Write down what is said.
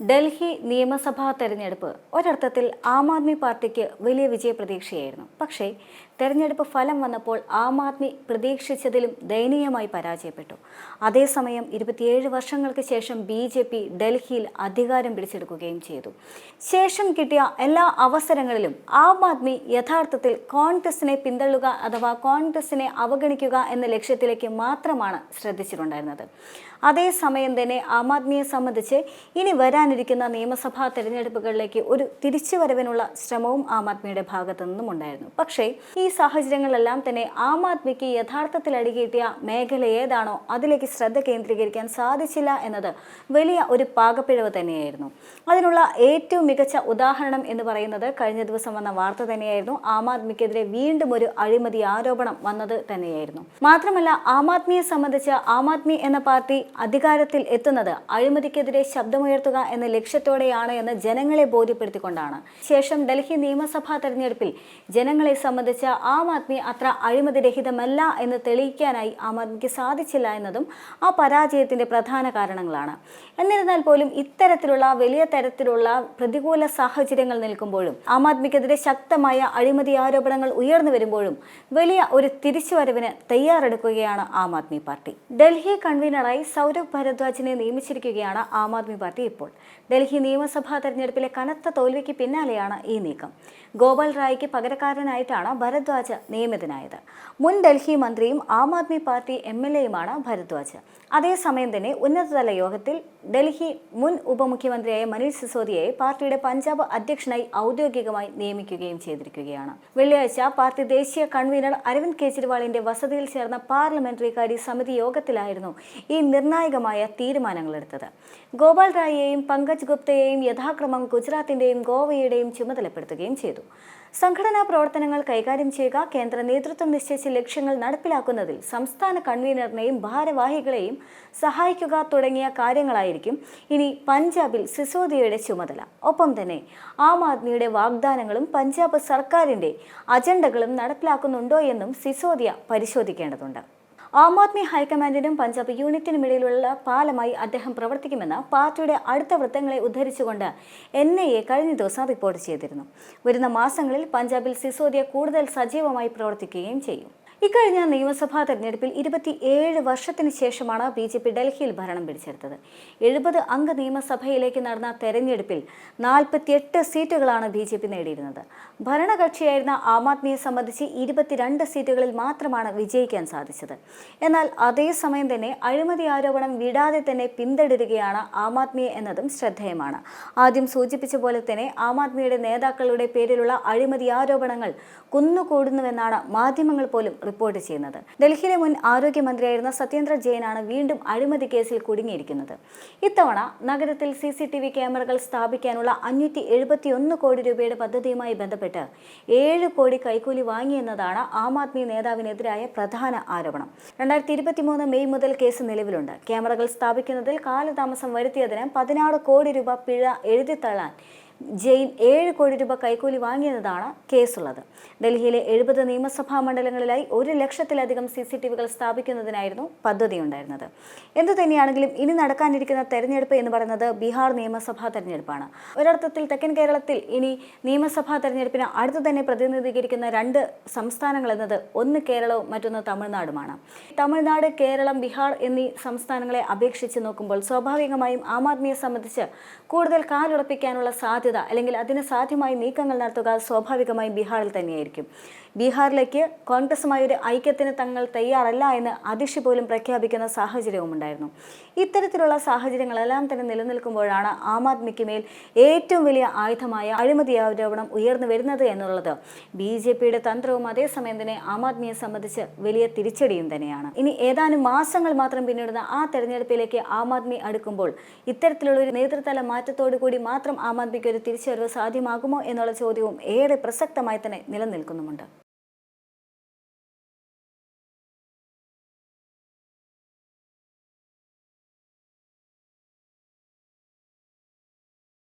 ഡൽഹി നിയമസഭാ തെരഞ്ഞെടുപ്പ് ഒരർത്ഥത്തിൽ ആം ആദ്മി പാർട്ടിക്ക് വലിയ വിജയപ്രതീക്ഷയായിരുന്നു. പക്ഷേ തെരഞ്ഞെടുപ്പ് ഫലം വന്നപ്പോൾ ആം ആദ്മി പ്രതീക്ഷിച്ചതിലും ദയനീയമായി പരാജയപ്പെട്ടു. അതേസമയം 27 വർഷങ്ങൾക്ക് ശേഷം BJP ഡൽഹിയിൽ അധികാരം പിടിച്ചെടുക്കുകയും ചെയ്തു. ശേഷം കിട്ടിയ എല്ലാ അവസരങ്ങളിലും ആം ആദ്മി യഥാർത്ഥത്തിൽ കോൺഗ്രസിനെ പിന്തള്ളുക അഥവാ കോൺഗ്രസിനെ അവഗണിക്കുക എന്ന ലക്ഷ്യത്തിലേക്ക് മാത്രമാണ് ശ്രദ്ധിച്ചിട്ടുണ്ടായിരുന്നത്. അതേസമയം തന്നെ ആം ആദ്മിയെ സംബന്ധിച്ച് ഇനി വരാനിരിക്കുന്ന നിയമസഭാ തെരഞ്ഞെടുപ്പുകളിലേക്ക് ഒരു തിരിച്ചുവരവിനുള്ള ശ്രമവും ആം ആദ്മിയുടെ ഭാഗത്തു നിന്നും ഉണ്ടായിരുന്നു. പക്ഷേ ഈ സാഹചര്യങ്ങളെല്ലാം തന്നെ ആം ആദ്മിക്ക് യഥാർത്ഥത്തിൽ അടികിട്ടിയ മേഖല ഏതാണോ അതിലേക്ക് ശ്രദ്ധ കേന്ദ്രീകരിക്കാൻ സാധിച്ചില്ല എന്നത് വലിയ ഒരു പാകപ്പിഴവ് തന്നെയായിരുന്നു. അതിനുള്ള ഏറ്റവും മികച്ച ഉദാഹരണം എന്ന് പറയുന്നത് കഴിഞ്ഞ ദിവസം വന്ന വാർത്ത തന്നെയായിരുന്നു. ആം ആദ്മിക്കെതിരെ വീണ്ടും ഒരു അഴിമതി ആരോപണം വന്നത് തന്നെയായിരുന്നു. മാത്രമല്ല ആം ആദ്മിയെ സംബന്ധിച്ച് ആം ആദ്മി എന്ന പാർട്ടി അധികാരത്തിൽ എത്തുന്നത് അഴിമതിക്കെതിരെ ശബ്ദമുയർത്തുക എന്ന ലക്ഷ്യത്തോടെയാണ് എന്ന് ജനങ്ങളെ ബോധ്യപ്പെടുത്തിക്കൊണ്ടാണ്. ശേഷം ഡൽഹി നിയമസഭാ തെരഞ്ഞെടുപ്പിൽ ജനങ്ങളെ സംബന്ധിച്ച് ആം ആദ്മി അത്ര അഴിമതിരഹിതമല്ല എന്ന് തെളിയിക്കാനായി ആം ആദ്മിക്ക് സാധിച്ചില്ല എന്നതും ആ പരാജയത്തിന്റെ പ്രധാന കാരണങ്ങളാണ്. എന്നിരുന്നാൽ പോലും ഇത്തരത്തിലുള്ള വലിയ തരത്തിലുള്ള പ്രതികൂല സാഹചര്യങ്ങൾ നിൽക്കുമ്പോഴും ആം ആദ്മിക്കെതിരെ ശക്തമായ അഴിമതി ആരോപണങ്ങൾ ഉയർന്നു വരുമ്പോഴും വലിയ ഒരു തിരിച്ചുവരവിന് തയ്യാറെടുക്കുകയാണ് ആം ആദ്മി പാർട്ടി. ഡൽഹി കൺവീനറായി സൗരഭ് ഭരദ്വാജിനെ നിയമിച്ചിരിക്കുകയാണ് ആം ആദ്മി പാർട്ടി ഇപ്പോൾ. ഡൽഹി നിയമസഭാ തെരഞ്ഞെടുപ്പിലെ കനത്ത തോൽവിക്ക് പിന്നാലെയാണ് ഈ നീക്കം. ഗോപാൽ റായിക്ക് പകരക്കാരനായിട്ടാണ് ഭരദ്വാജ് നിയമിതനായത്. മുൻ ഡൽഹി മന്ത്രിയും ആം ആദ്മി പാർട്ടി MLAയുമാണ് ഭരദ്വാജ്. അതേസമയം തന്നെ ഉന്നതതല യോഗത്തിൽ ഡൽഹി മുൻ ഉപമുഖ്യമന്ത്രിയായ മനീഷ് സിസോദിയയെ പാർട്ടിയുടെ പഞ്ചാബ് അധ്യക്ഷനായി ഔദ്യോഗികമായി നിയമിക്കുകയും ചെയ്തിരിക്കുകയാണ്. വെള്ളിയാഴ്ച പാർട്ടി ദേശീയ കൺവീനർ അരവിന്ദ് കെജ്രിവാളിന്റെ വസതിയിൽ ചേർന്ന പാർലമെന്ററി കാര്യ സമിതി യോഗത്തിലായിരുന്നു ഈ നിർണായകമായ തീരുമാനങ്ങളെടുത്തത്. ഗോപാൽ റായിയെയും പങ്കജ് ഗുപ്തയെയും യഥാക്രമം ഗുജറാത്തിന്റെയും ഗോവയുടെയും ചുമതലപ്പെടുത്തുകയും ചെയ്തു. സംഘടനാ പ്രവർത്തനങ്ങൾ കൈകാര്യം ചെയ്യുക, കേന്ദ്ര നേതൃത്വം നിശ്ചയിച്ച ലക്ഷ്യങ്ങൾ നടപ്പിലാക്കുന്നതിൽ സംസ്ഥാന കൺവീനറിനെയും ഭാരവാഹികളെയും സഹായിക്കുക തുടങ്ങിയ കാര്യങ്ങളായിരിക്കും ഇനി പഞ്ചാബിൽ സിസോദിയയുടെ ചുമതല. ഒപ്പം തന്നെ ആം ആദ്മിയുടെ വാഗ്ദാനങ്ങളും പഞ്ചാബ് സർക്കാരിന്റെ അജണ്ടകളും നടപ്പിലാക്കുന്നുണ്ടോ എന്നും സിസോദിയ പരിശോധിക്കേണ്ടതുണ്ട്. ആം ആദ്മി ഹൈക്കമാൻഡിനും പഞ്ചാബ് യൂണിറ്റിനുമിടയിലുള്ള പാലമായി അദ്ദേഹം പ്രവർത്തിക്കുമെന്ന് പാർട്ടിയുടെ അടുത്ത വൃത്തങ്ങളെ ഉദ്ധരിച്ചുകൊണ്ട് NIA കഴിഞ്ഞ ദിവസം റിപ്പോർട്ട് ചെയ്തിരുന്നു. വരുന്ന മാസങ്ങളിൽ പഞ്ചാബിൽ സിസോദിയ കൂടുതൽ സജീവമായി പ്രവർത്തിക്കുകയും ചെയ്യും. ഇക്കഴിഞ്ഞ നിയമസഭാ തെരഞ്ഞെടുപ്പിൽ 27 വർഷത്തിന് ശേഷമാണ് BJP ഡൽഹിയിൽ ഭരണം പിടിച്ചെടുത്തത്. 70 അംഗ നിയമസഭയിലേക്ക് നടന്ന തെരഞ്ഞെടുപ്പിൽ 48 സീറ്റുകളാണ് BJP നേടിയിരുന്നത്. ഭരണകക്ഷിയായിരുന്ന ആം ആദ്മിയെ സംബന്ധിച്ച് 22 സീറ്റുകളിൽ മാത്രമാണ് വിജയിക്കാൻ സാധിച്ചത്. എന്നാൽ അതേസമയം തന്നെ അഴിമതി ആരോപണം വിടാതെ തന്നെ പിന്തുടരുകയാണ് ആം ആദ്മിയെ എന്നതും ശ്രദ്ധേയമാണ്. ആദ്യം സൂചിപ്പിച്ച പോലെ തന്നെ ആം ആദ്മിയുടെ നേതാക്കളുടെ പേരിലുള്ള അഴിമതി ആരോപണങ്ങൾ കുന്നുകൂടുന്നുവെന്നാണ് മാധ്യമങ്ങൾ പോലും റിപ്പോർട്ട് ചെയ്യുന്നത്. ഡൽഹിയിലെ മുൻ ആരോഗ്യമന്ത്രിയായിരുന്ന സത്യേന്ദ്ര ജെയിനാണ് വീണ്ടും അഴിമതി കേസിൽ കുടുങ്ങിയിരിക്കുന്നത്. ഇത്തവണ നഗരത്തിൽ CCTV ക്യാമറകൾ സ്ഥാപിക്കാനുള്ള 571 കോടി രൂപയുടെ പദ്ധതിയുമായി ബന്ധപ്പെട്ട് 7 കോടി കൈക്കൂലി വാങ്ങിയെന്നതാണ് ആം ആദ്മി നേതാവിനെതിരായ പ്രധാന ആരോപണം. 2023 മെയ് മുതൽ കേസ് നിലവിലുണ്ട്. ക്യാമറകൾ സ്ഥാപിക്കുന്നതിൽ കാലതാമസം വരുത്തിയതിന് 16 കോടി രൂപ പിഴ എഴുതിത്തള്ളാൻ ജെയിൻ 7 കോടി രൂപ കൈക്കൂലി വാങ്ങിയതാണ് കേസുള്ളത്. ഡൽഹിയിലെ 70 നിയമസഭാ മണ്ഡലങ്ങളിലായി 1 ലക്ഷത്തിലധികം CCTVകൾ സ്ഥാപിക്കുന്നതിനായിരുന്നു പദ്ധതിയുണ്ടായിരുന്നത്. എന്തു തന്നെയാണെങ്കിലും ഇനി നടക്കാനിരിക്കുന്ന തെരഞ്ഞെടുപ്പ് എന്ന് പറയുന്നത് ബീഹാർ നിയമസഭാ തെരഞ്ഞെടുപ്പാണ്. ഒരർത്ഥത്തിൽ തെക്കൻ കേരളത്തിൽ ഇനി നിയമസഭാ തെരഞ്ഞെടുപ്പിന് അടുത്തു തന്നെ പ്രതിനിധീകരിക്കുന്ന 2 സംസ്ഥാനങ്ങൾ എന്നത് ഒന്ന് കേരളവും മറ്റൊന്ന് തമിഴ്നാടുമാണ്. തമിഴ്നാട്, കേരളം, ബീഹാർ എന്നീ സംസ്ഥാനങ്ങളെ അപേക്ഷിച്ച് നോക്കുമ്പോൾ സ്വാഭാവികമായും ആം ആദ്മിയെ സംബന്ധിച്ച് കൂടുതൽ കാലുറപ്പിക്കാനുള്ള സാധ്യത അല്ലെങ്കിൽ അതിന് സാധ്യമായ നീക്കങ്ങൾ നടത്തുക സ്വാഭാവികമായും ബീഹാറിൽ തന്നെയായിരിക്കും. ബീഹാറിലേക്ക് കോൺഗ്രസുമായി ഒരു ഐക്യത്തിന് തങ്ങൾ തയ്യാറല്ല എന്ന് അതിഷി പോലും പ്രഖ്യാപിക്കുന്ന സാഹചര്യവും ഉണ്ടായിരുന്നു. ഇത്തരത്തിലുള്ള സാഹചര്യങ്ങളെല്ലാം തന്നെ നിലനിൽക്കുമ്പോഴാണ് ആം ആദ്മിക്ക് മേൽ ഏറ്റവും വലിയ ആയുധമായ അഴിമതി ആരോപണം ഉയർന്നു വരുന്നത് എന്നുള്ളത് BJPയുടെ തന്ത്രവും അതേസമയം തന്നെ ആം ആദ്മിയെ സംബന്ധിച്ച് വലിയ തിരിച്ചടിയും തന്നെയാണ്. ഇനി ഏതാനും മാസങ്ങൾ മാത്രം പിന്നിടുന്ന ആ തെരഞ്ഞെടുപ്പിലേക്ക് ആം ആദ്മി അടുക്കുമ്പോൾ ഇത്തരത്തിലുള്ള ഒരു നേതൃതല മാറ്റത്തോടു കൂടി മാത്രം ആം ആദ്മിക്ക് ഒരു തിരിച്ചുവരവ് സാധ്യമാകുമോ എന്നുള്ള ചോദ്യവും ഏറെ പ്രസക്തമായി തന്നെ നിലനിൽക്കുന്നുമുണ്ട്.